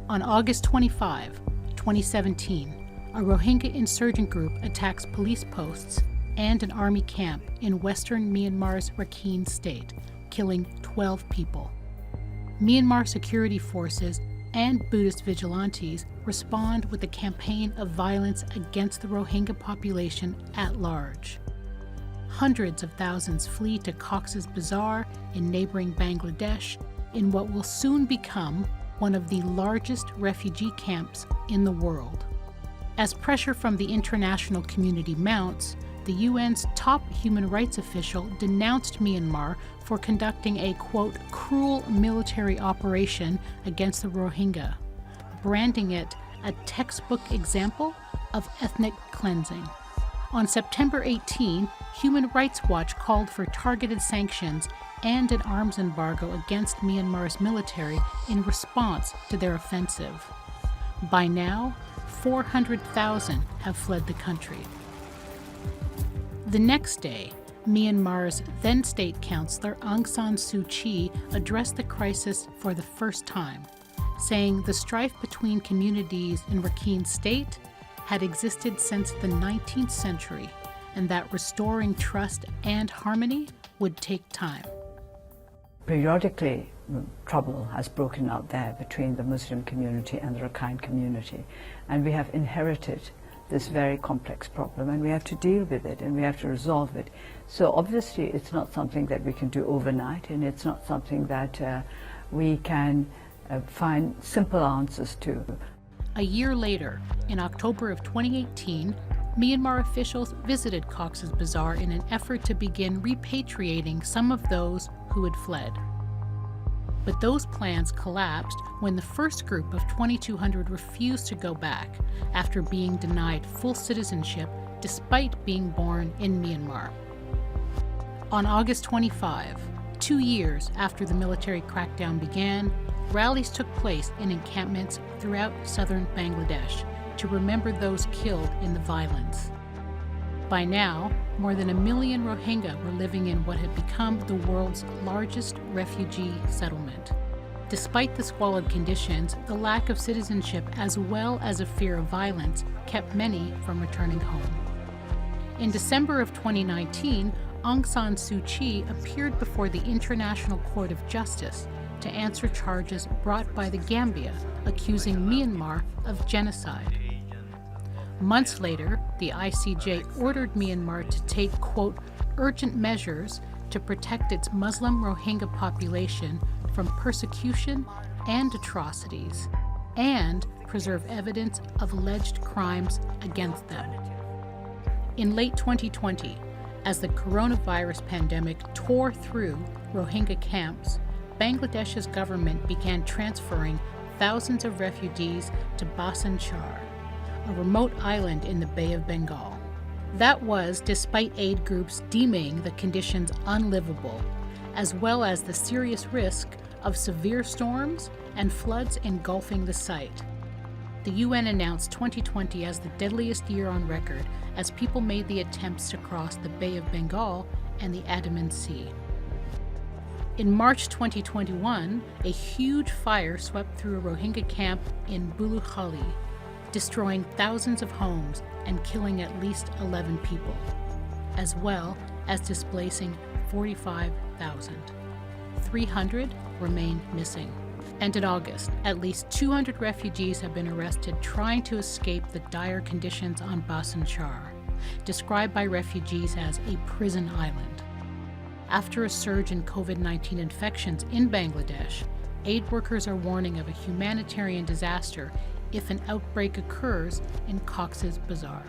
On August 25, 2017, a Rohingya insurgent group attacks police posts and an army camp in western Myanmar's Rakhine state, killing 12 people. Myanmar security forces and Buddhist vigilantes respond with a campaign of violence against the Rohingya population at large. Hundreds of thousands flee to Cox's Bazar in neighbouring Bangladesh in what will soon become one of the largest refugee camps in the world. As pressure from the international community mounts, the UN's top human rights official denounced Myanmar for conducting a, quote, cruel military operation against the Rohingya, branding it a textbook example of ethnic cleansing. On September 18, Human Rights Watch called for targeted sanctions and an arms embargo against Myanmar's military in response to their offensive. By now, 400,000 have fled the country. The next day, Myanmar's then state councillor Aung San Suu Kyi addressed the crisis for the first time, saying the strife between communities in Rakhine State had existed since the 19th century and that restoring trust and harmony would take time. Periodically, trouble has broken out there between the Muslim community and the Rakhine community, and we have inherited this very complex problem, and we have to deal with it and we have to resolve it. So obviously it's not something that we can do overnight, and it's not something that we can find simple answers to. A year later, in October of 2018, Myanmar officials visited Cox's Bazar in an effort to begin repatriating some of those who had fled. But those plans collapsed when the first group of 2,200 refused to go back after being denied full citizenship despite being born in Myanmar. On August 25, 2 years after the military crackdown began, rallies took place in encampments throughout southern Bangladesh to remember those killed in the violence. By now, more than 1 million Rohingya were living in what had become the world's largest refugee settlement. Despite the squalid conditions, the lack of citizenship as well as a fear of violence kept many from returning home. In December of 2019, Aung San Suu Kyi appeared before the International Court of Justice to answer charges brought by the Gambia accusing Myanmar of genocide. Months later, the ICJ ordered Myanmar to take, quote, urgent measures to protect its Muslim Rohingya population from persecution and atrocities, and preserve evidence of alleged crimes against them. In late 2020, as the coronavirus pandemic tore through Rohingya camps, Bangladesh's government began transferring thousands of refugees to Bazar, a remote island in the Bay of Bengal. That was despite aid groups deeming the conditions unlivable, as well as the serious risk of severe storms and floods engulfing the site. The UN announced 2020 as the deadliest year on record as people made the attempts to cross the Bay of Bengal and the Andaman Sea. In March 2021, a huge fire swept through a Rohingya camp in Bulukhali, destroying thousands of homes and killing at least 11 people, as well as displacing 45,000. 300 remain missing. And in August, at least 200 refugees have been arrested trying to escape the dire conditions on Bazar, described by refugees as a prison island. After a surge in COVID-19 infections in Bangladesh, aid workers are warning of a humanitarian disaster if an outbreak occurs in Cox's Bazar.